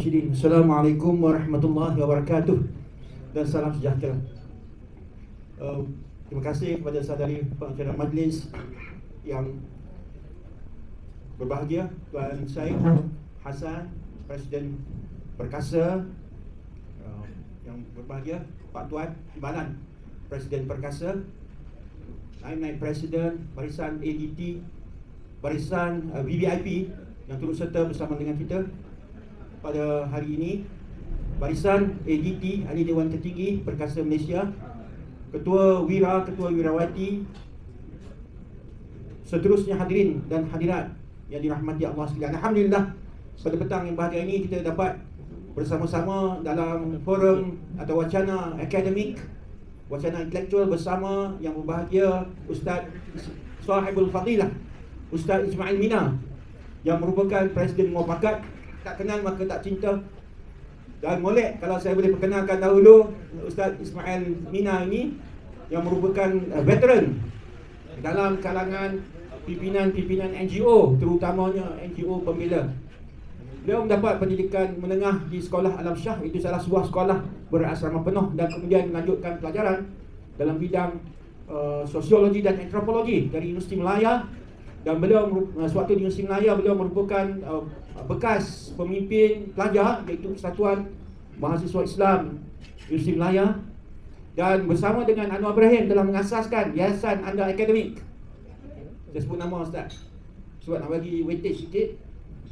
Rasyidin. Assalamualaikum warahmatullahi wabarakatuh dan salam sejahtera. Terima kasih kepada saudari pengacara majlis yang berbahagia, Tuan Syed Hassan, Presiden Perkasa, yang berbahagia Pak Tuan Timbalan, Presiden Perkasa, naib Presiden Barisan ADT, Barisan VVIP yang turut serta bersama dengan kita pada hari ini, Barisan ADT, Ahli Dewan Tertinggi Perkasa Malaysia, Ketua Wirawati, seterusnya hadirin dan hadirat yang dirahmati Allah sekalian. Alhamdulillah, pada petang yang bahagia ini kita dapat bersama-sama dalam forum atau wacana akademik, wacana intelektual bersama yang berbahagia Ustaz Sahibul Fadilah, Ustaz Ismail Mina, yang merupakan Presiden Muafakat. Tak kenal maka tak cinta. Dan molek kalau saya boleh perkenalkan dahulu Ustaz Ismail Mina ini, yang merupakan veteran dalam kalangan pimpinan-pimpinan NGO, terutamanya NGO pembela. Beliau mendapat pendidikan menengah di Sekolah Alam Shah, itu salah sebuah sekolah berasrama penuh, dan kemudian melanjutkan pelajaran dalam bidang sosiologi dan antropologi dari Universiti Melaya. Dan beliau sewaktu di Universiti Melaya, beliau merupakan bekas pemimpin pelajar, iaitu Persatuan Mahasiswa Islam Universiti Melaya, dan bersama dengan Anwar Ibrahim telah mengasaskan Yayasan Anda Akademik. Saya sebut nama Ustaz sebab nak bagi weightage sikit,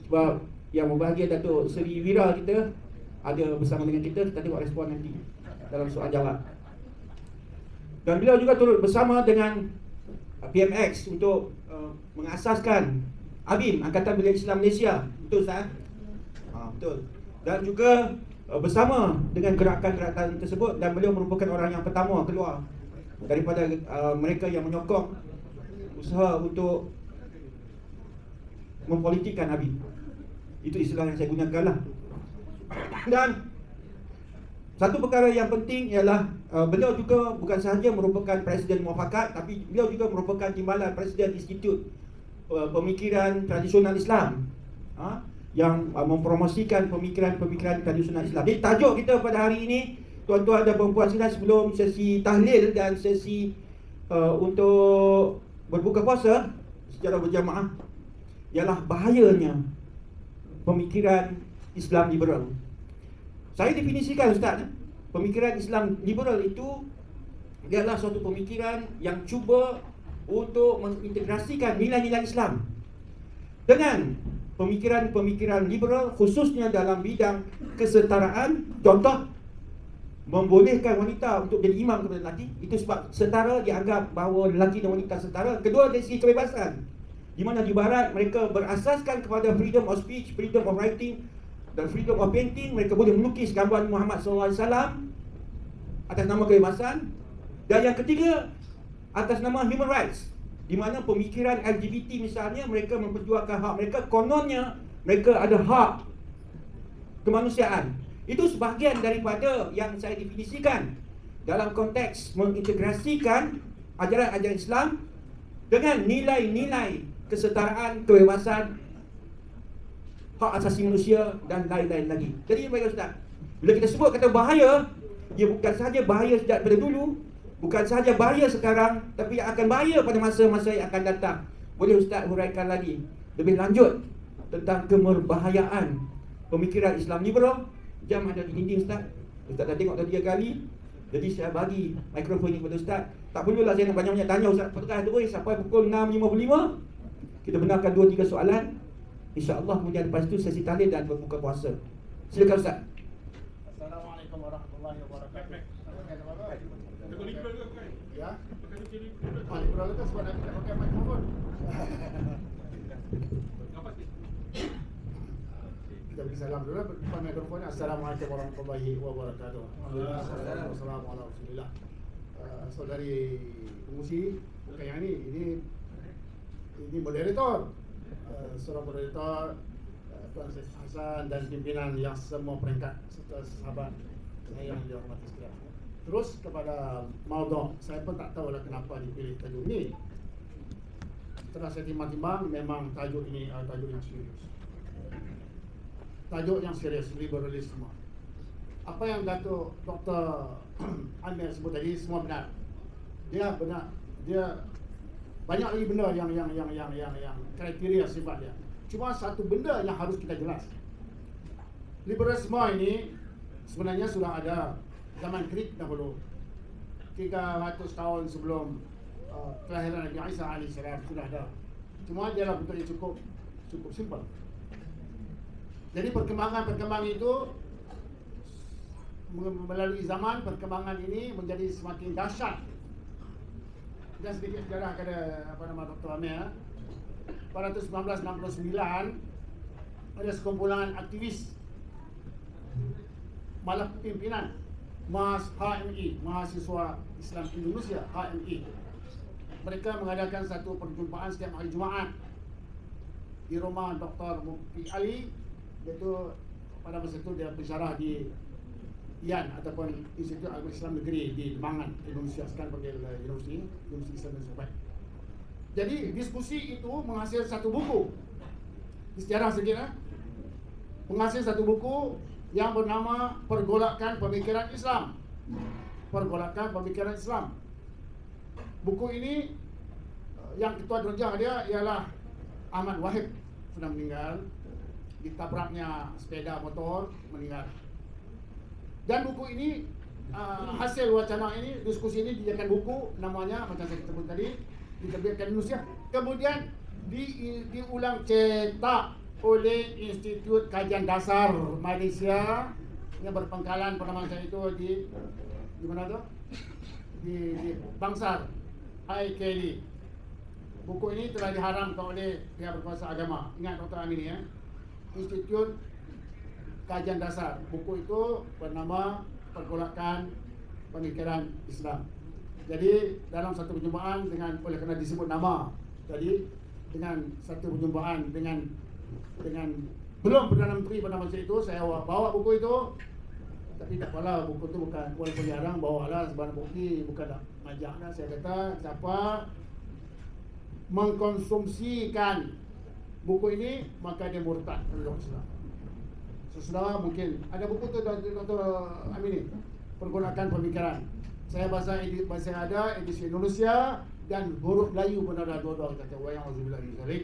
sebab yang berbahagia Datuk Seri Wira kita ada bersama dengan kita tengok respon nanti dalam soal jawab. Dan beliau juga turut bersama dengan PMX untuk mengasaskan ABIM, Angkatan Belia Islam Malaysia. Betul Ustaz? Betul. Dan juga bersama dengan gerakan-gerakan tersebut, dan beliau merupakan orang yang pertama keluar daripada mereka yang menyokong usaha untuk mempolitikkan ABIM. Itu istilah yang saya gunakan lah. Dan satu perkara yang penting ialah beliau juga bukan sahaja merupakan Presiden Muafakat, tapi beliau juga merupakan timbalan Presiden Institut Pemikiran Tradisional Islam, yang mempromosikan pemikiran-pemikiran tradisional Islam. Jadi tajuk kita pada hari ini, tuan-tuan dan puan-puan sekalian, sebelum sesi tahlil dan sesi untuk berbuka puasa secara berjamaah, ialah bahayanya pemikiran Islam liberal. Saya definisikan Ustaz, pemikiran Islam liberal itu ialah suatu pemikiran yang cuba untuk mengintegrasikan nilai-nilai Islam dengan pemikiran-pemikiran liberal, khususnya dalam bidang kesetaraan. Contoh, membolehkan wanita untuk jadi imam kepada lelaki. Itu sebab setara, dianggap bahawa lelaki dan wanita setara. Kedua, dari segi kebebasan, di mana di barat mereka berasaskan kepada freedom of speech, freedom of writing dan freedom of painting. Mereka boleh melukis gambar Muhammad SAW atas nama kebebasan. Dan yang ketiga, atas nama human rights, di mana pemikiran LGBT misalnya, mereka memperjuangkan hak mereka. Kononnya mereka ada hak kemanusiaan. Itu sebahagian daripada yang saya definisikan dalam konteks mengintegrasikan ajaran-ajaran Islam dengan nilai-nilai kesetaraan, kebebasan, hak asasi manusia dan lain-lain lagi. Jadi baik Ustaz, bila kita sebut kata bahaya, dia bukan sahaja bahaya sejak daripada dulu, bukan sahaja bahaya sekarang, tapi akan bahaya pada masa-masa yang akan datang. Boleh Ustaz huraikan lagi lebih lanjut tentang kemerbahayaan pemikiran Islam liberal? Jam ada di dinding Ustaz. Ustaz dah tengok dah 3 kali. Jadi saya bagi mikrofon ini kepada Ustaz. Tak perlulah saya nak banyak-banyak tanya Ustaz. Perkara terus sampai pukul 6.55 kita benarkan 2-3 soalan. InsyaAllah kemudian lepas itu sesi tahlil dan berbuka puasa. Silakan Ustaz. Assalamualaikum warahmatullahi wabarakatuh. Ya. Liberal itu sebab nak pakai mikrofon. Kita beri salam dulu depan mikrofon. Assalamualaikum warahmatullahi wabarakatuh. Assalamualaikum warahmatullahi wabarakatuh. Saudari pengusi, bukan yang ini moderator. Seorang moderator, Tuan Syed Hassan dan pimpinan yang semua peringkat serta sahabat saya yang dihormati sekalian. Terus kepada maudhu', saya pun tak tahulah kenapa dipilih tajuk ini. Setelah saya timbang-timbang, memang tajuk ini adalah tajuk yang serius. tajuk yang serius, liberalisme. Apa yang Datuk Dr. Amir sebut tadi semua benar. Dia benar. Dia banyak lagi benda yang kriteria sifat dia. Cuma satu benda yang harus kita jelas. Liberalisme ini sebenarnya sudah ada zaman Greek dahulu. 300 tahun sebelum kelahiran Nabi Isa alaihissalam sudah ada. Cuma dia dalam bentuk yang cukup simple. Jadi perkembangan itu melalui zaman, perkembangan ini menjadi semakin dahsyat. Dan sedikit sejarah kepada Dr. Amir. Pada tahun 1969 ada sekumpulan aktivis malah pimpinan HMI, Mahasiswa Islam Indonesia, HMI. Mereka mengadakan satu perjumpaan setiap hari Jumaat di rumah Dr. Mufti Ali, iaitu pada masa itu dia bersyarah di IAN ataupun Institut Agama Islam Negeri di Mangan, Indonesia, sekarang panggil Universiti Islam Indonesia. Jadi diskusi itu menghasilkan satu buku. Di sejarah sedikit, menghasilkan satu buku yang bernama Pergolakan Pemikiran Islam. Pergolakan Pemikiran Islam. Buku ini yang ketua derajah dia ialah Ahmad Wahid, sudah meninggal. Ditabraknya sepeda motor, meninggal. Dan buku ini hasil wacana ini, diskusi ini dijadikan buku, namanya macam saya sebut tadi, diterbitkan di Indonesia. Kemudian diulang cetak oleh Institut Kajian Dasar Malaysia yang berpangkalan pada masa itu di mana tu? Di Bangsar, IKD. Buku ini telah diharamkan oleh pihak berkuasa agama. Ingat Dr. Amin ya. Institut Kajian Dasar. Buku itu bernama Pergolakan Pemikiran Islam. Jadi dalam satu perjumpaan oleh kerana disebut nama, jadi dengan satu perjumpaan dengan belum Perdana Menteri pada masa itu, saya bawa buku itu. Tapi tak apalah, buku itu bukan walaupun jarang bawalah sebarang bukti, bukan nak ngajaklah. Saya kata siapa mengkonsumsikan buku ini maka dia murtad dari Islam. Saudara mungkin ada buku tu Dr. Amin ni, Pergolakan Pemikiran. Saya bahasa ada edisi Indonesia dan huruf Melayu pun ada dua-dua. Kata wayang auzubillah min zalik.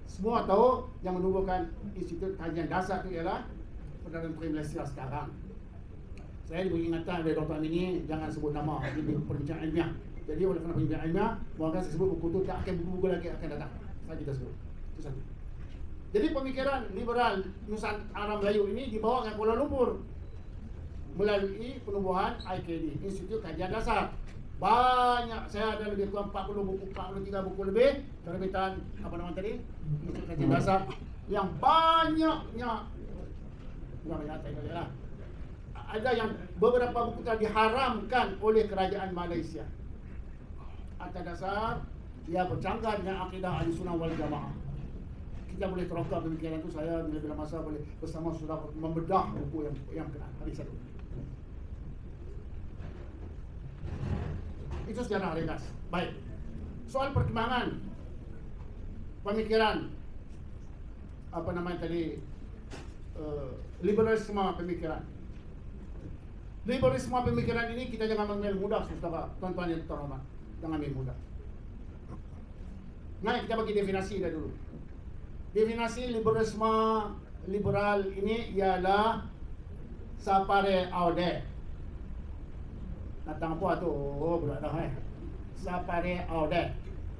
Semua tahu yang menubuhkan Institut Kajian Dasar itu ialah Perdana Menteri Malaysia sekarang. Saya diberi ingatan oleh Dr. Amin ni jangan sebut nama di perbincangan ilmiah. Jadi oleh kerana perbincangan ilmiah, maka saya sebut buku tu tak akan buku lagi akan datang. Saya kita sebut. Itu satu. Jadi pemikiran liberal Nusantara Melayu ini dibawa ke Kuala Lumpur melalui penubuhan IKD, Institut Kajian Dasar. Banyak, saya ada lebih kurang 40 buku, 43 buku lebih terbitan apa nama tadi? Institut Kajian Dasar yang banyaknya ada yang beberapa buku telah diharamkan oleh kerajaan Malaysia. Atas dasar ia bercanggah dengan akidah Ahlussunnah wal Jamaah. Kita boleh terangkan pemikiran itu, saya bila masa boleh bersama saudara membedah buku yang kena hari satu. Itu sejarah ringkas. Baik. Soal perkembangan pemikiran apa namanya tadi liberalisme pemikiran. Liberalisme pemikiran ini kita jangan mengambil mudah, saudara, tuan-tuan yang terhormat. Jangan ambil mudah. Nah, kita bagi definisi dah dulu. Definisi liberal ini ialah sapare aude. Datang apa tu? Oh, budak dah sapare aude.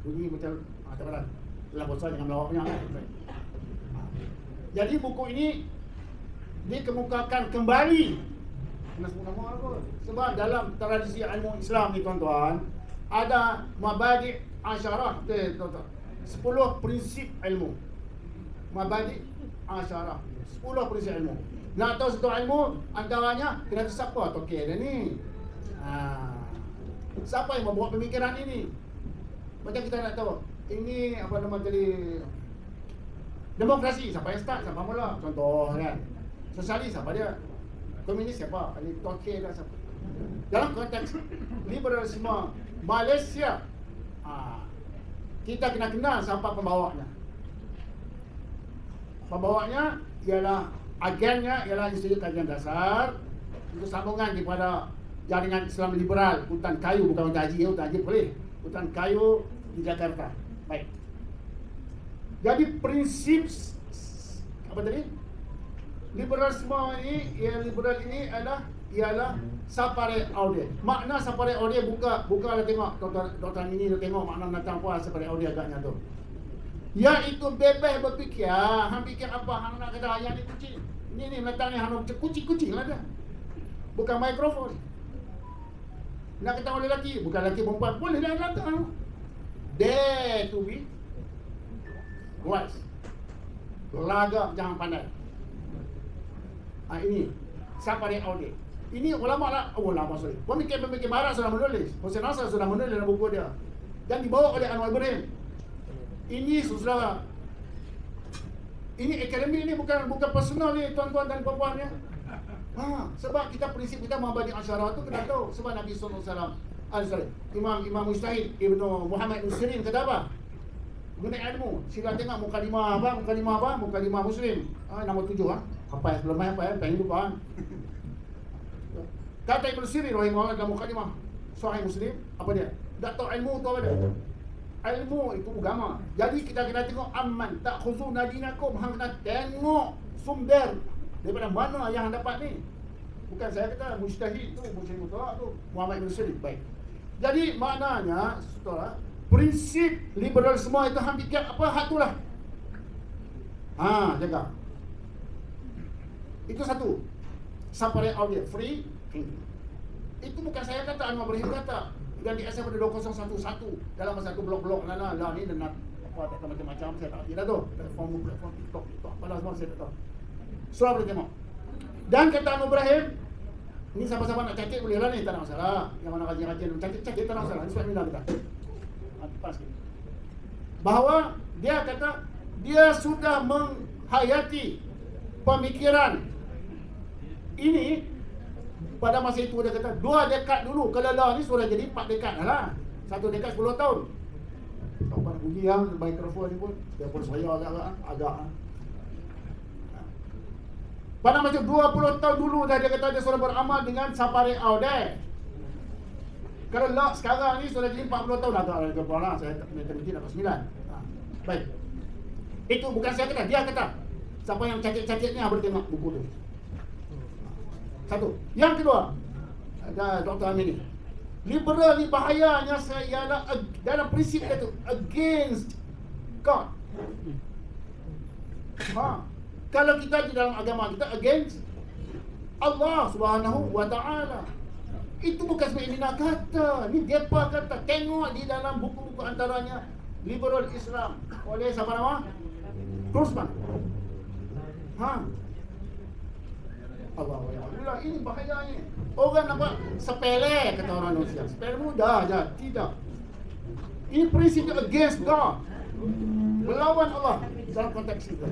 Bunyi macam tak apa. Dalam bahasa jangan melawak punya kan. Jadi buku ini dikemukakan kembali. Kena sebut nama apa? Sebab dalam tradisi ilmu Islam ni tuan-tuan, ada mabadi' asyarah, 10 prinsip ilmu. Mabadi' asyarah, 10 prinsip ilmu. Nak tahu satu ilmu, antaranya kena tahu siapa tokoh dia ni. Siapa yang membuat pemikiran ini? Macam kita nak tahu, ini apa nama tadi? Demokrasi, siapa yang start, siapa mula? Contoh kan. Sosialis, siapa dia? Komunis siapa? Ini tokoh dah siapa? Dalam konteks liberalisme Malaysia, kita kena kenal siapa pembawanya. Pembawanya ialah agennya ialah Institut Kajian Dasar. Itu sambungan kepada jaringan Islam Liberal Hutan Kayu, bukan Hutan Haji, Hutan Haji boleh, Hutan Kayu di Jakarta. Baik. Jadi prinsip apa tadi? Liberalisme ini, liberal ini ialah sapare aude. Makna sapare aude bukalah tengok Dr. ini dia tengok makna datang puas sapare aude agaknya tu. Iaitu bebas berfikir, hang fikir apa hang nak kata yang ni kucing. Ini datang ni hang kucing lah dia. Bukan mikrofon. Nak kata oleh lelaki, bukan lelaki perempuan boleh dah datang. Dare to be wise. Lagak jangan pandai. Ini sapare aude. Ini ulama sorry. Pemikir barat sudah menulis. Hussein Nasr sudah menulis dalam buku dia. Dan dibawa oleh Anwar Ibrahim. Ini saudara. Ini akademik ni bukan personal ni tuan-tuan dan puan-puan ya. Sebab kita prinsip kita mabadi asyarah tu kena tahu. Sebab Nabi SAW Imam Mujtahid Ibnu Muhammad bin Sirin kata apa? Guna ilmu. Sila tengok mukadimah apa? Mukadimah Muslim. Nombor 7 Apa yang sebelum apa ya? Pengen lupa. Kata Ibnu Sirin rahimahullah dalam mukadimah Sahih Muslim, apa dia? Tak tahu ilmu tu apa dia? Ilmu itu agama. Jadi kita kena tengok aman tak khuzuna dinakum, hang kena tengok sumber daripada mana yang dapat ni. Bukan saya kata mujtahid tu, mujtahid mutlak tu Muhammad bin Sirin. Baik. Jadi maknanya saudara, prinsip liberalisme itu hang fikir apa hak itulah. Jaga. Itu satu. Sapare audio free thinking. Itu bukan saya kata, Anwar Ibrahim kata. Dan di SF pada 2011 dalam satu blog-blog lah ni dan apa tak macam-macam saya tak kira tu. Platform TikTok apalah semua saya tak tahu. Surah boleh tengok. Dan kata Anwar Ibrahim, ni siapa-siapa nak cakap boleh lah ni, tak ada masalah. Yang mana rajin-rajin cakap tak ada masalah. Ini sebab minat kita. Pas sikit. Bahawa dia kata dia sudah menghayati pemikiran ini. Pada masa itu dia kata 2 dekad dulu. Kalau ni sudah jadi 4 dekad lah. 1 dekad 10 tahun. Tak pada bunyi yang mikrofon ni pun dia pun saya agak. Pada masa 20 tahun dulu dah dia kata dia sudah beramal dengan sapare aude. Kalau lah sekarang ni sudah jadi 40 tahun agak lah. Saya tak mengerti dapat 9. Baik. Itu bukan saya kata, dia kata. Siapa yang cacik-cacik ni boleh tengok buku tu. Satu. Yang kedua, ada Dr. Amin ni. Liberal ni bahayanya ialah dalam prinsip dia tu against God. Kalau kita di dalam agama kita against Allah Subhanahu wa taala. Itu bukan sebab ini nak kata. Ni depa kata. Tengok di dalam buku-buku antaranya Liberal Islam oleh siapa nama? Grossman. Allah, ini bahayanya. Orang nampak sepele, kata orang Indonesia. Sepele mudah aja, tidak. Ini prinsipnya against God, melawan Allah dalam konteks itu.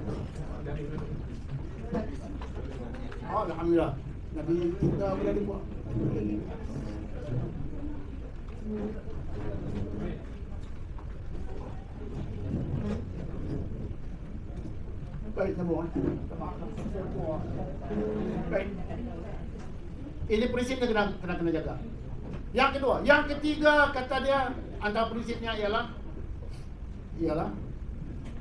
Alhamdulillah, Nabi kita boleh dibuat. Baik, semua. Baik. Ini prinsipnya kena jaga. Yang kedua, yang ketiga kata dia antara prinsipnya ialah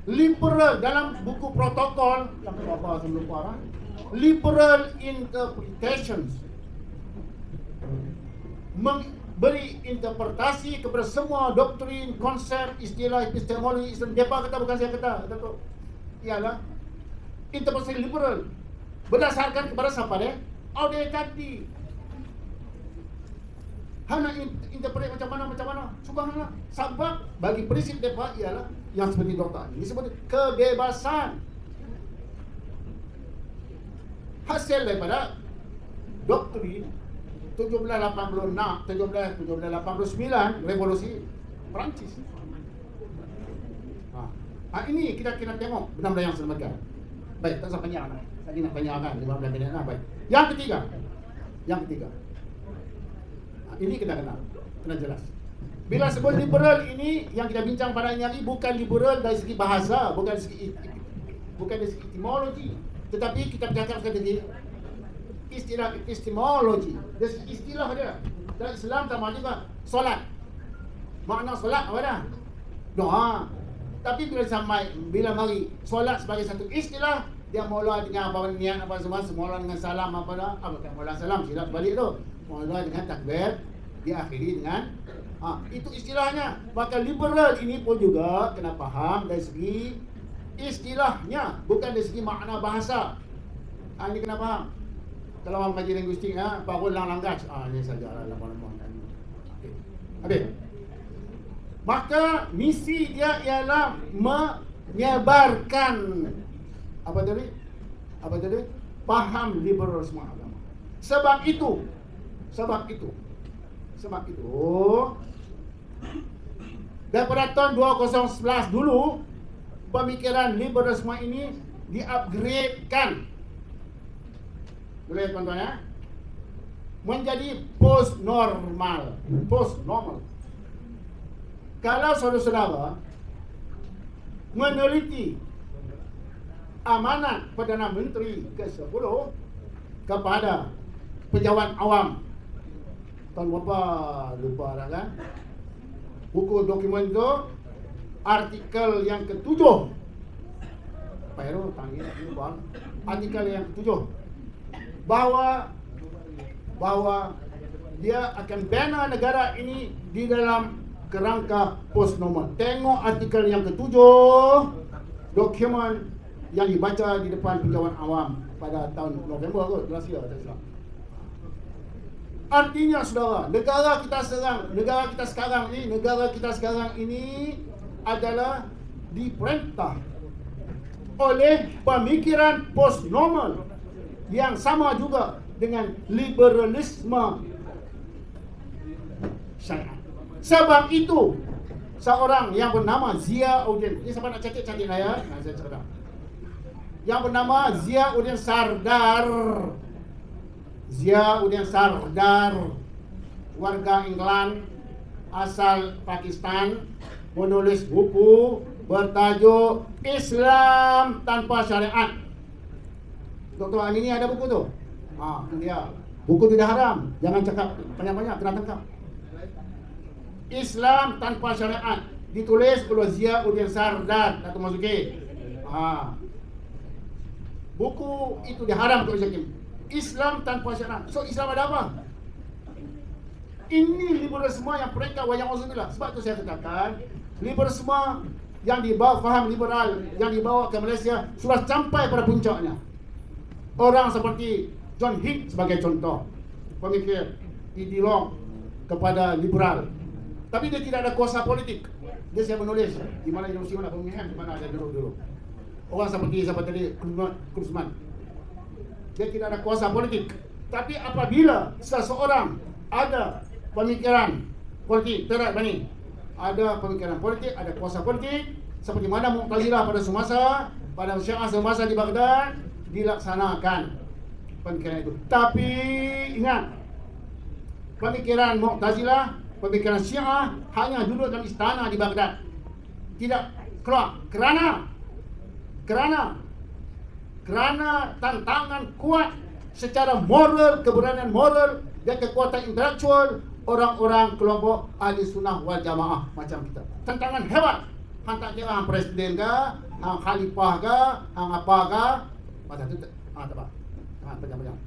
liberal dalam buku protokol yang berapa sebelum para liberal interpretations, memberi interpretasi kepada semua doktrin, konsep, istilah, epistemologi Islam. Dia kata bukan saya kata tu. Ialah interpretasi liberal berdasarkan kepada siapa dia? Aude tadi. Hana interpret macam mana? Subhanallah. Sebab bagi prinsip mereka ialah yang seperti doktor ini disebut kebebasan. Hasil daripada doktrin 1789 revolusi Perancis. Ini kita kena tengok benar-benar yang sedemikian. Baik, tak usah panjang lah. Tadi nak panjangkan 15 minit lah. Baik. Yang ketiga. Ini kena jelas. Bila sebut liberal ini yang kita bincang pada hari ini bukan liberal dari segi bahasa, bukan dari segi etimologi, Tetapi kita bercakap sekali lagi, istilah epistemologi, istilah dia. Dalam Islam sama juga solat. Makna solat apa dah? Doa. Tapi bila mari solat sebagai satu istilah, dia mula dengan apa niat apa semua, mula dengan salam apa dah? Apa tak mula salam, silap balik tu. Mula dengan takbir, diakhiri dengan itu istilahnya. Maka liberal ini pun juga kena faham dari segi istilahnya, bukan dari segi makna bahasa. Ini kena faham. Kalau orang kaji linguistik, baru langgaj. Ini sajalah lama-lama. Habis. Maka misi dia ialah menyebarkan apa tadi? Faham liberalisme agama. Sebab itu daripada tahun 2011 dulu, pemikiran liberalisme ini di-upgrade-kan. Boleh tuan-tuan ya? Menjadi post-normal. Kalau saudara-saudara meneliti amanat Perdana Menteri ke-10 kepada pejabat awam, tahun berapa lupa dah kan, buku dokumen itu, artikel yang ke-7, artikel yang ke-7 bahawa dia akan bina negara ini di dalam kerangka post-normal. Tengok artikel yang ke-7, dokumen yang dibaca di depan pejabat awam pada tahun November kot, last year tak silap. Artinya saudara, negara kita sekarang ini adalah diperintah oleh pemikiran post-normal yang sama juga dengan liberalisme syariat. Sebab itu, seorang yang bernama Ziauddin, ini siapa nak cantik-cantik lah ya? Saya cerita. Yang bernama Ziauddin Sardar, warga England, asal Pakistan, menulis buku bertajuk Islam Tanpa Syariat. Dr. Anini ada buku tu? Itu dia. Buku tidak haram. Jangan cakap banyak-banyak, kena tangkap. Islam Tanpa Syariat, ditulis oleh Ziauddin Sardar, Dato' Marzuki. Buku itu diharam untuk Zakim. Islam Tanpa Syariat. So Islam ada apa? Ini liberalisme yang mereka wayang Auzubillah. Sebab itu saya katakan, liberalisme yang dibawa, faham liberal yang dibawa ke Malaysia sudah sampai pada puncaknya. Orang seperti John Hick sebagai contoh, pemikir ideolog kepada liberal, tapi dia tidak ada kuasa politik. Dia saya menulis di mana Universiti mana Birmingham, di mana ada dulu. Orang seperti siapa tadi, Kruzman, dia tidak ada kuasa politik. Tapi apabila seseorang ada pemikiran politik, ada pemikiran politik, ada kuasa politik, seperti mana Mu'tazilah pada semasa, pada Syiah semasa di Baghdad, dilaksanakan pemikiran itu. Tapi ingat, pemikiran Mu'tazilah, pemikiran Syiah hanya duduk dalam istana di Baghdad, tidak keluar kerana tantangan kuat secara moral, keberanian moral dan kekuatan intelektual orang-orang kelompok ahli sunnah wal jamaah macam kita. Tantangan hebat. Hang tak kira hang presiden ke, hang khalifah ke, hang apa ke, macam tu. Tak apa. Panjang-panjang.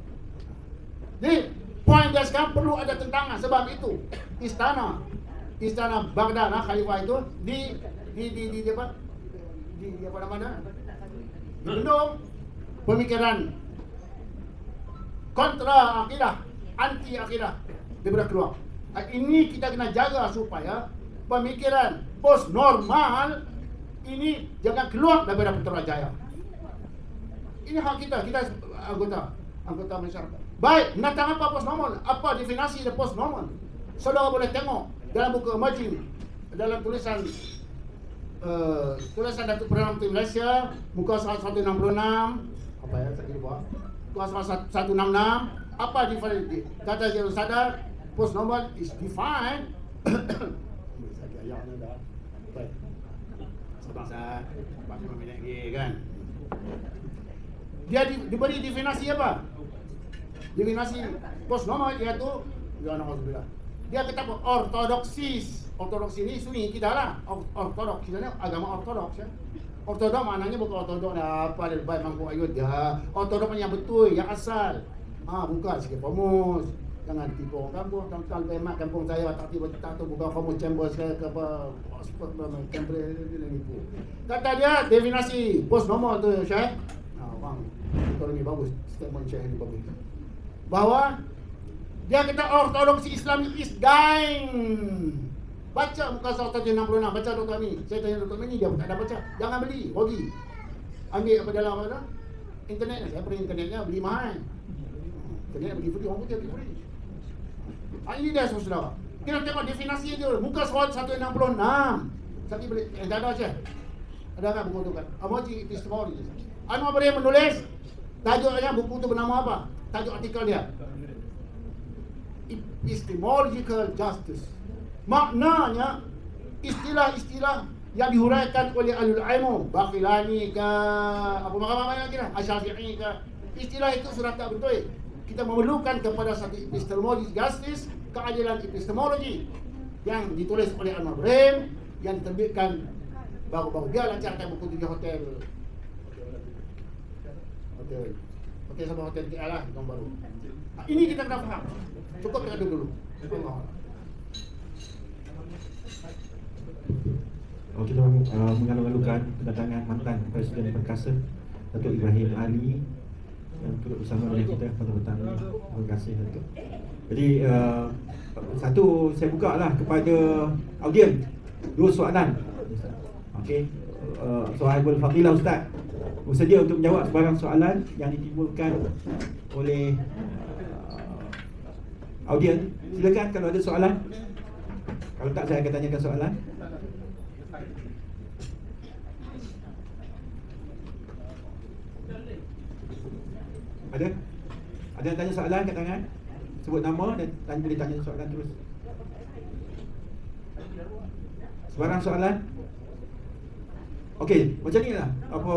Jadi poin dia sekarang perlu ada tentangan. Sebab itu istana Baghdad, khalifah itu di apa? Di apa namanya? Dibendung pemikiran kontra akidah, anti akidah daripada keluar. Ini kita kena jaga supaya pemikiran post normal ini jangan keluar daripada Putrajaya. Ini hak kita anggota masyarakat. Baik, tentang apa post normal? Apa definisi dari post normal? Saudara boleh tengok dalam buku Emerging, dalam tulisan Datuk Perdana Menteri Malaysia, muka 166. Apa ya saya lupa. Muka 166. Apa definisi? Kata Ziauddin Sardar, post normal is defined. Saya ayatnya dah. Baik. Sabar saya. 45 minit lagi kan. Dia diberi definisi apa? Definisi kosmonaut iaitu ya na'udzubillah. Dia kata apa? Ortodoksis. Ortodoks ini Sunni kita lah. Ortodoks kita ni agama ortodoks ya. Ortodoks maknanya bukan ortodoks apa lebih baik mangkuk ayat dia. Ortodoks yang betul, yang asal. Bukan sikit pomus. Jangan tipu orang kampung. Tangkal bemak kampung saya tak tiba tak tahu buka pomus chamber saya ke apa sport chamber dia nipu. Kata dia definisi bos nomor tu Syekh. Bang, kalau ni bagus. Statement Syekh ni bagus. Bahawa dia kata ortodoksi Islam is dying. Baca muka surat 66, baca Dr. Amin. Saya tanya Dr. Amin ni, dia tak ada baca. Jangan beli, rugi. Ambil apa dalam apa? Internet. Saya pergi internetnya, beli mahal. Internet bagi free, orang putih bagi free. Ini dia saudara. Kita tengok definisi dia. Muka surat 166. Sakit beli, tak ada Syekh. Ada kan buku tu kan? Amaji epistemologi. Anwar Ibrahim menulis, tajuknya buku tu bernama apa? Tajuk artikel dia. Epistemological Justice. Maknanya istilah-istilah yang dihuraikan oleh Ahlul Ilmu, Baqilani ke apa macam lagi dah, Asy-Syafi'i ke, istilah itu sudah tak betul. Kita memerlukan kepada satu epistemologi justice, keadilan epistemologi yang ditulis oleh Anwar Ibrahim, yang diterbitkan baru-baru dia lancarkan buku 7 hotel sama hotel KL lah yang baru. Ini kita kena faham. Cukup kita dulu. Allah. Kita mengalu-alukan kedatangan mantan Presiden Perkasa Datuk Ibrahim Ali yang turut bersama dengan kita pada petang ini. Terima kasih Datuk. Jadi satu saya buka lah kepada audien 2 soalan. Okey, Sohaibul Fadilah Ustaz bersedia untuk menjawab sebarang soalan yang ditimbulkan oleh audien. Silakan kalau ada soalan. Kalau tak, saya akan tanyakan soalan. Ada? Ada yang tanya soalan kat tangan? Sebut nama dan boleh tanya soalan terus. Sebarang soalan? Okey, macam ni lah. Apa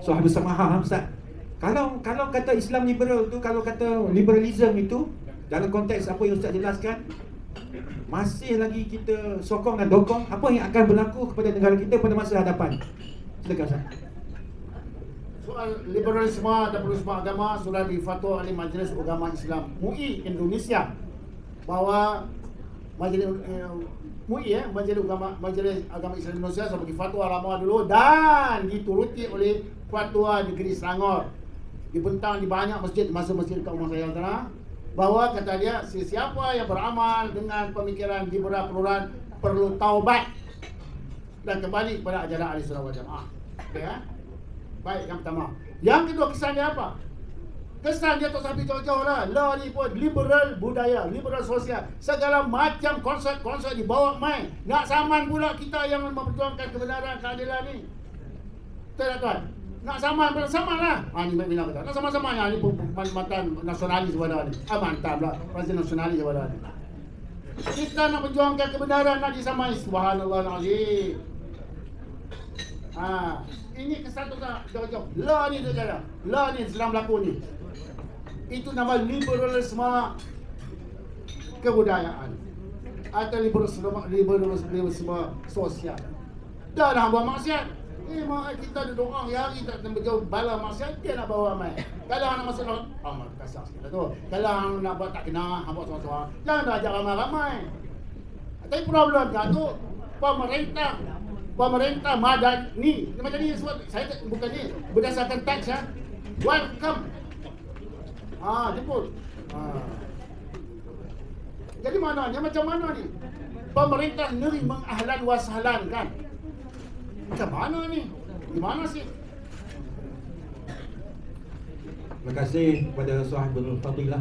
Sohibul Samahah Ustaz. Kalau kata Islam liberal tu, kalau kata liberalism itu dalam konteks apa yang Ustaz jelaskan, masih lagi kita sokong dan dokong, apa yang akan berlaku kepada negara kita pada masa hadapan? Silakan Ustaz. Soal liberalisme dan pluralisme agama sudah difatwa oleh Majlis Agama Islam MUI Indonesia, bahawa Majlis Agama Islam Indonesia sudah bagi fatwa lama dulu dan dituruti oleh Fatwa Negeri Selangor, dibentang di banyak masjid, masjid dekat rumah saya sana, bahawa kata dia sesiapa yang beramal dengan pemikiran liberal plural perlu taubat dan kembali kepada ajaran Ahlussunnah wal Jamaah. Okey ya? Baik, yang pertama. Yang kedua, kesan dia apa? Kesan dia tak sampai jauh-jauh lah. Law ni pun liberal budaya, liberal sosial, segala macam konsep dibawa main. Nak saman pula kita yang memperjuangkan kebenaran, keadilan ni. Betul tak tuan? Nak saman pula, sama lah. Ni baik bilang kata. Nak sama-sama ya, ni mantan nasionalis pada ni. Mantap lah, presiden nasionalis pada ni. Kita nak perjuangkan kebenaran, nak disamai. Subhanallahal-azim. Ini kesan tu tak jauh-jauh. Law ni dia kata. Law ni Islam berlaku ni. Itu nama liberalisme kebudayaan atau liberalisme sosial. Dah buat maksiat. Kita ada doa hari tak berjauh bala maksiat, dia nak bawa mai. Kalau hang nak masuk dalam kasar sikit tu. Kalau hang nak buat tak kena, hang buat seorang-seorang. Jangan dah ajak ramai-ramai. Tapi problemnya tu pemerintah madani. Macam ni sebab saya bukan ni berdasarkan teks ya. Welcome. Jemput. Jadi maknanya macam mana ni? Pemerintah negeri mengahlan wasahlan kan? Macam mana ni? Di mana sih? Terima kasih kepada Sohibul Fadilah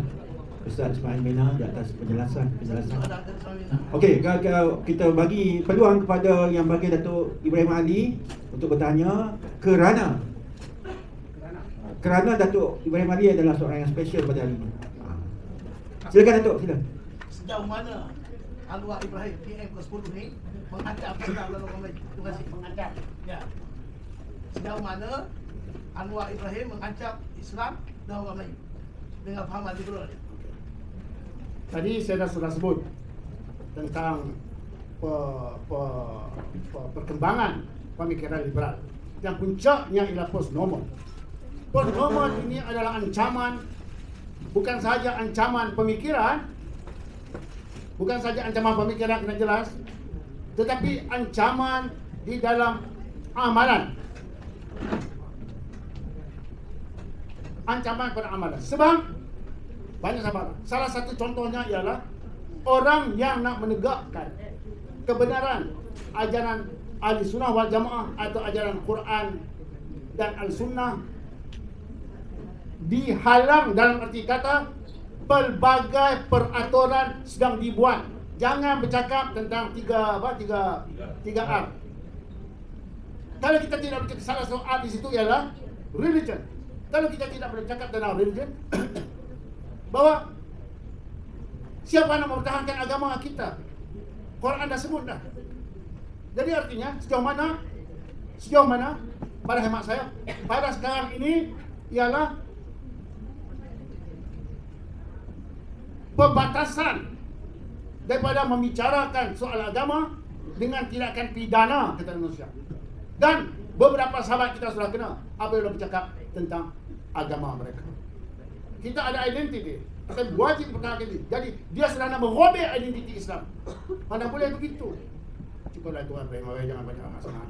Ustaz Ismail Mena di atas penjelasan. Okey, kita bagi peluang kepada yang bagi Datuk Ibrahim Ali untuk bertanya kerana Datuk Ibrahim Ali adalah seorang yang special pada hari ini. Silakan Datuk, silakan. Sejauh mana Anwar Ibrahim PM ke-10 ni menghadap Islam dalam Terima kasih. Menghadap. Ya. Sejauh mana Anwar Ibrahim mengancam Islam dan orang Melayu dengan fahaman liberal dia. Tadi saya sudah sebut tentang perkembangan pemikiran liberal. Yang puncaknya ialah post-normal. Post-normal ini adalah ancaman, bukan sahaja ancaman pemikiran, kena jelas, tetapi ancaman di dalam amalan. Ancaman pada amalan. Sebab banyak sahabat. Salah satu contohnya ialah orang yang nak menegakkan kebenaran ajaran Ahli Sunnah wal Jamaah atau ajaran Quran dan Al-Sunnah dihalang, dalam arti kata pelbagai peraturan sedang dibuat. Jangan bercakap tentang tiga R. Kalau kita tidak bercakap, salah soal di situ ialah religion. Kalau kita tidak bercakap tentang religion, bahwa siapa nak mempertahankan agama kita? Quran dah sebut dah. Jadi artinya sejauh mana pada hemat saya pada sekarang ini ialah pembatasan daripada membicarakan soal agama dengan tindakan pidana kepada manusia. Dan beberapa sahabat kita sudah kena apabila bercakap tentang agama mereka. Kita ada identiti, kita wajib pertahankan ini. Jadi dia sudah nak merobek identiti Islam. Mana boleh begitu? Cukuplah Tuhan, jangan banyak masalah.